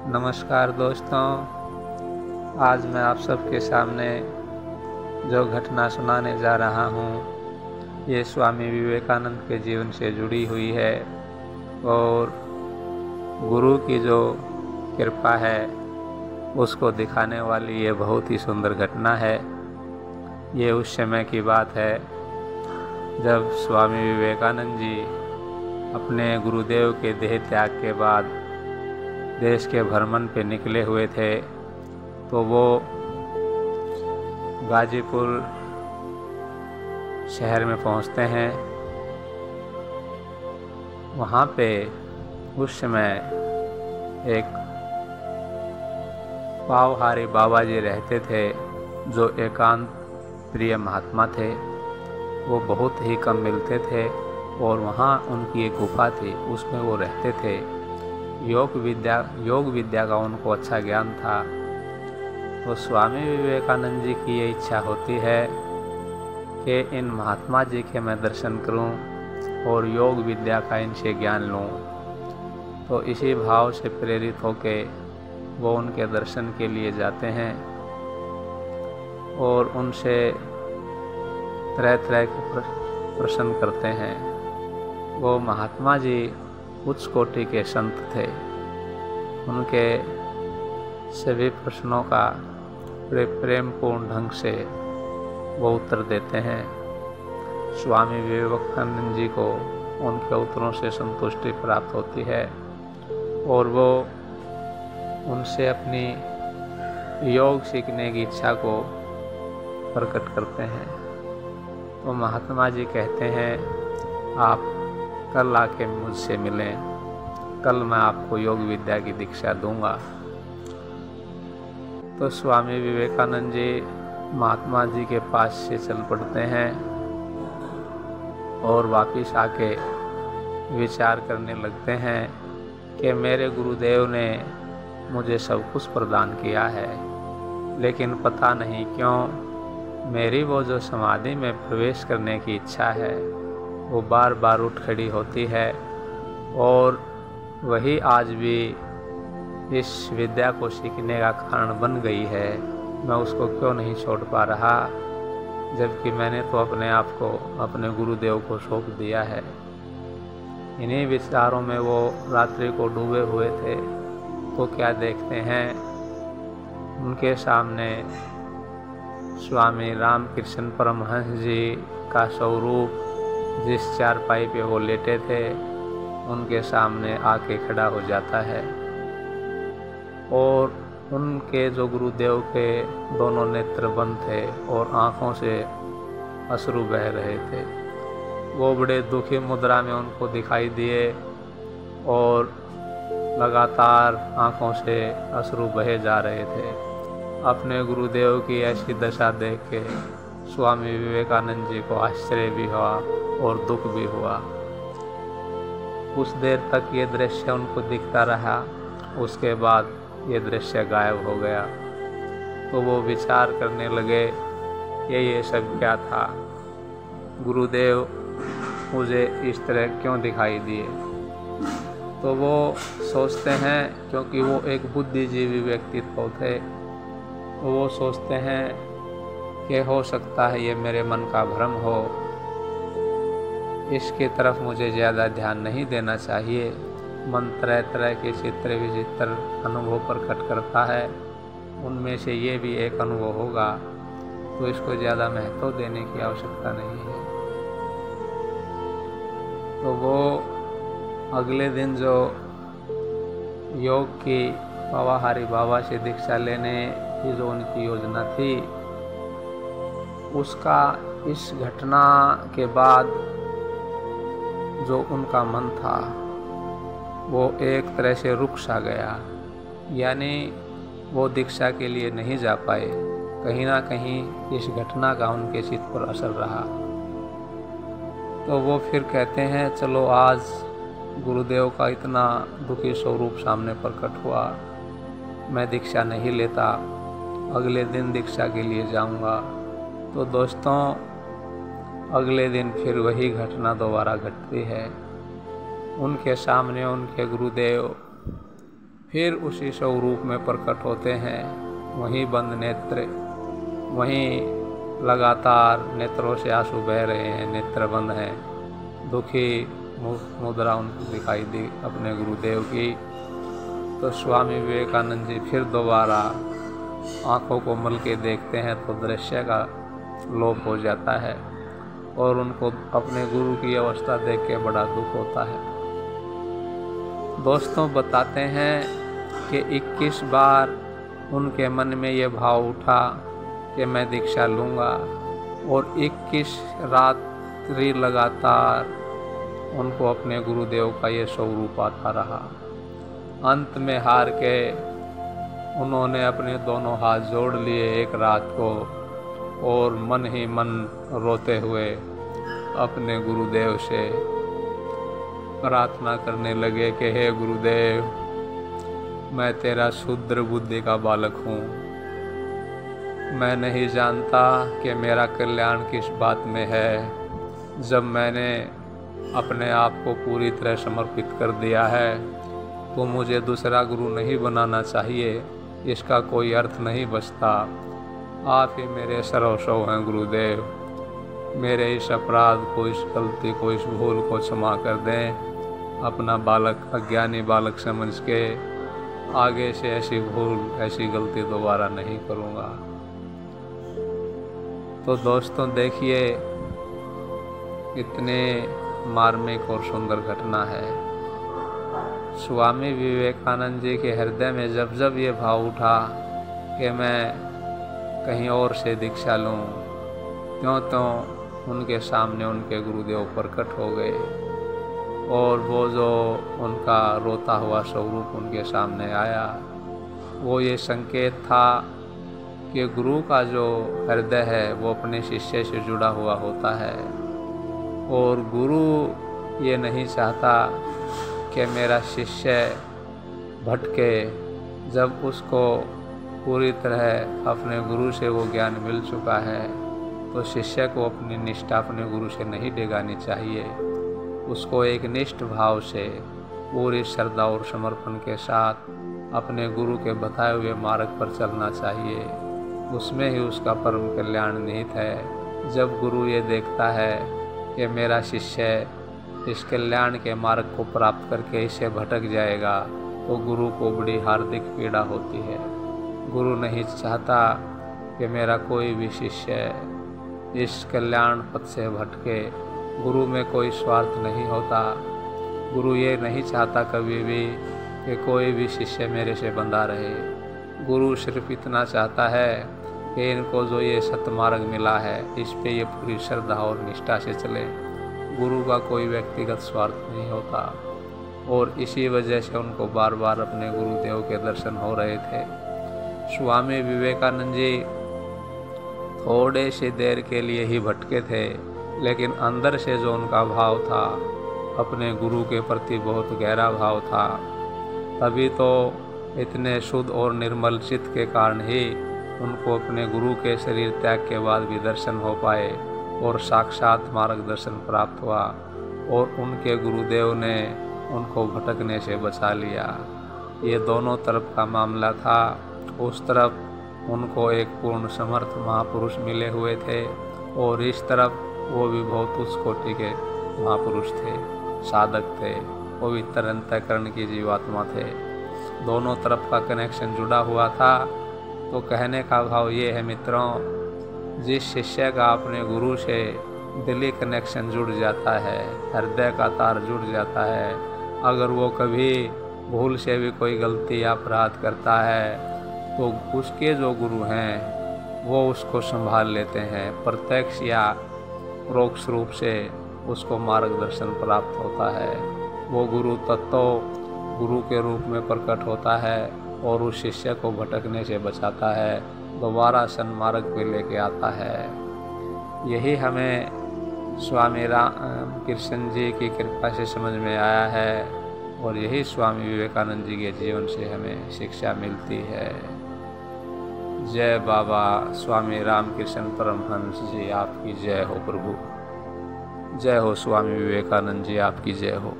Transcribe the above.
नमस्कार दोस्तों, आज मैं आप सबके सामने जो घटना सुनाने जा रहा हूँ ये स्वामी विवेकानंद के जीवन से जुड़ी हुई है और गुरु की जो कृपा है उसको दिखाने वाली ये बहुत ही सुंदर घटना है। ये उस समय की बात है जब स्वामी विवेकानंद जी अपने गुरुदेव के देह त्याग के बाद देश के भ्रमण पे निकले हुए थे। तो वो गाजीपुर शहर में पहुंचते हैं। वहाँ पे उस समय एक पावहारी बाबा जी रहते थे जो एकांत प्रिय महात्मा थे। वो बहुत ही कम मिलते थे और वहाँ उनकी एक गुफा थी, उसमें वो रहते थे। योग विद्या का उनको अच्छा ज्ञान था। तो स्वामी विवेकानंद जी की ये इच्छा होती है कि इन महात्मा जी के मैं दर्शन करूं और योग विद्या का इनसे ज्ञान लूं। तो इसी भाव से प्रेरित होके वो उनके दर्शन के लिए जाते हैं और उनसे तरह तरह के प्रश्न करते हैं। वो महात्मा जी उच्च कोटि के संत थे। उनके सभी प्रश्नों का बड़े प्रेमपूर्ण ढंग से वो उत्तर देते हैं। स्वामी विवेकानंद जी को उनके उत्तरों से संतुष्टि प्राप्त होती है और वो उनसे अपनी योग सीखने की इच्छा को प्रकट करते हैं। तो महात्मा जी कहते हैं, आप कल आके मुझसे मिलें, कल मैं आपको योग विद्या की दीक्षा दूंगा। तो स्वामी विवेकानंद जी महात्मा जी के पास से चल पड़ते हैं और वापिस आके विचार करने लगते हैं कि मेरे गुरुदेव ने मुझे सब कुछ प्रदान किया है, लेकिन पता नहीं क्यों मेरी वो जो समाधि में प्रवेश करने की इच्छा है वो बार बार उठ खड़ी होती है और वही आज भी इस विद्या को सीखने का कारण बन गई है। मैं उसको क्यों नहीं छोड़ पा रहा, जबकि मैंने तो अपने आप को अपने गुरुदेव को सौंप दिया है। इन्हीं विचारों में वो रात्रि को डूबे हुए थे। तो क्या देखते हैं, उनके सामने स्वामी रामकृष्ण परमहंस जी का स्वरूप जिस चारपाई पे वो लेटे थे उनके सामने आके खड़ा हो जाता है और उनके जो गुरुदेव के दोनों नेत्र बंद थे और आँखों से अश्रु बह रहे थे। वो बड़े दुखी मुद्रा में उनको दिखाई दिए और लगातार आँखों से अश्रु बहे जा रहे थे। अपने गुरुदेव की ऐसी दशा देख के स्वामी विवेकानंद जी को आश्चर्य भी हुआ और दुख भी हुआ। कुछ देर तक ये दृश्य उनको दिखता रहा, उसके बाद ये दृश्य गायब हो गया। तो वो विचार करने लगे कि ये सब क्या था, गुरुदेव मुझे इस तरह क्यों दिखाई दिए। तो वो सोचते हैं, क्योंकि वो एक बुद्धिजीवी व्यक्तित्व थे, तो वो सोचते हैं कि हो सकता है ये मेरे मन का भ्रम हो, इसकी तरफ मुझे ज़्यादा ध्यान नहीं देना चाहिए। मन तरह तरह के चित्र विचित्र अनुभव प्रकट करता है, उनमें से ये भी एक अनुभव होगा, तो इसको ज़्यादा महत्व देने की आवश्यकता नहीं है। तो वो अगले दिन जो योग की पावहारी बाबा से दीक्षा लेने की जो उनकी योजना थी, उसका इस घटना के बाद जो उनका मन था वो एक तरह से रुक सा गया। यानी वो दीक्षा के लिए नहीं जा पाए। कहीं ना कहीं इस घटना का उनके चित्त पर असर रहा। तो वो फिर कहते हैं, चलो आज गुरुदेव का इतना दुखी स्वरूप सामने प्रकट हुआ, मैं दीक्षा नहीं लेता, अगले दिन दीक्षा के लिए जाऊंगा। तो दोस्तों, अगले दिन फिर वही घटना दोबारा घटती है। उनके सामने उनके गुरुदेव फिर उसी स्वरूप में प्रकट होते हैं। वहीं बंद नेत्र, वहीं लगातार नेत्रों से आंसू बह रहे हैं, नेत्र बंद हैं, दुखी मुद्रा उनको दिखाई दी अपने गुरुदेव की। तो स्वामी विवेकानंद जी फिर दोबारा आंखों को मल के देखते हैं तो दृश्य का लोप हो जाता है और उनको अपने गुरु की अवस्था देख के बड़ा दुख होता है। दोस्तों बताते हैं कि 21 बार उनके मन में ये भाव उठा कि मैं दीक्षा लूँगा, और 21 रात्रि लगातार उनको अपने गुरुदेव का ये स्वरूप आता रहा। अंत में हार के उन्होंने अपने दोनों हाथ जोड़ लिए एक रात को, और मन ही मन रोते हुए अपने गुरुदेव से प्रार्थना करने लगे कि हे गुरुदेव, मैं तेरा क्षुद्र बुद्धि का बालक हूँ, मैं नहीं जानता कि मेरा कल्याण किस बात में है। जब मैंने अपने आप को पूरी तरह समर्पित कर दिया है तो मुझे दूसरा गुरु नहीं बनाना चाहिए, इसका कोई अर्थ नहीं बचता। आप ही मेरे सर्वस्व हैं गुरुदेव, मेरे इस अपराध को, इस गलती को, इस भूल को क्षमा कर दें। अपना बालक, अज्ञानी बालक समझ के आगे से ऐसी भूल, ऐसी गलती दोबारा नहीं करूँगा। तो दोस्तों देखिए, कितने मार्मिक और सुंदर घटना है। स्वामी विवेकानंद जी के हृदय में जब जब ये भाव उठा कि मैं कहीं और से दीक्षा लूँ, त्यों उनके सामने उनके गुरुदेव प्रकट हो गए, और वो जो उनका रोता हुआ स्वरूप उनके सामने आया, वो ये संकेत था कि गुरु का जो हृदय है वो अपने शिष्य से जुड़ा हुआ होता है, और गुरु ये नहीं चाहता कि मेरा शिष्य भटके। जब उसको पूरी तरह अपने गुरु से वो ज्ञान मिल चुका है तो शिष्य को अपनी निष्ठा अपने गुरु से नहीं डिगानी चाहिए। उसको एक निष्ठ भाव से पूरी श्रद्धा और समर्पण के साथ अपने गुरु के बताए हुए मार्ग पर चलना चाहिए। उसमें ही उसका परम कल्याण निहित है। जब गुरु ये देखता है कि मेरा शिष्य इस कल्याण के मार्ग को प्राप्त करके इसे भटक जाएगा, तो गुरु को बड़ी हार्दिक पीड़ा होती है। गुरु नहीं चाहता कि मेरा कोई भी शिष्य इस कल्याण पथ से भटके। गुरु में कोई स्वार्थ नहीं होता। गुरु ये नहीं चाहता कभी भी कि कोई भी शिष्य मेरे से बंधा रहे। गुरु सिर्फ इतना चाहता है कि इनको जो ये सतमार्ग मिला है, इस पे ये पूरी श्रद्धा और निष्ठा से चले। गुरु का कोई व्यक्तिगत स्वार्थ नहीं होता, और इसी वजह से उनको बार बार अपने गुरुदेव के दर्शन हो रहे थे। स्वामी विवेकानंद जी थोड़े से देर के लिए ही भटके थे, लेकिन अंदर से जो उनका भाव था, अपने गुरु के प्रति बहुत गहरा भाव था। तभी तो इतने शुद्ध और निर्मल चित्त के कारण ही उनको अपने गुरु के शरीर त्याग के बाद भी दर्शन हो पाए और साक्षात मार्गदर्शन प्राप्त हुआ, और उनके गुरुदेव ने उनको भटकने से बचा लिया। ये दोनों तरफ का मामला था। उस तरफ उनको एक पूर्ण समर्थ महापुरुष मिले हुए थे, और इस तरफ वो भी बहुत उच्च कोटि के महापुरुष थे, साधक थे, पवित्र अंतःकरण की जीवात्मा थे। दोनों तरफ का कनेक्शन जुड़ा हुआ था। तो कहने का भाव ये है मित्रों, जिस शिष्य का अपने गुरु से दिली कनेक्शन जुड़ जाता है, हृदय का तार जुड़ जाता है, अगर वो कभी भूल से भी कोई गलती या अपराध करता है तो उसके जो गुरु हैं वो उसको संभाल लेते हैं। प्रत्यक्ष या परोक्ष रूप से उसको मार्गदर्शन प्राप्त होता है। वो गुरु तत्व गुरु के रूप में प्रकट होता है और उस शिष्य को भटकने से बचाता है, दोबारा सन्मार्ग पे लेके आता है। यही हमें स्वामी राम कृष्ण जी की कृपा से समझ में आया है, और यही स्वामी विवेकानंद जी के जीवन से हमें शिक्षा मिलती है। जय बाबा स्वामी रामकृष्ण परमहंस जी, आपकी जय हो प्रभु। जय हो स्वामी विवेकानंद जी, आपकी जय हो।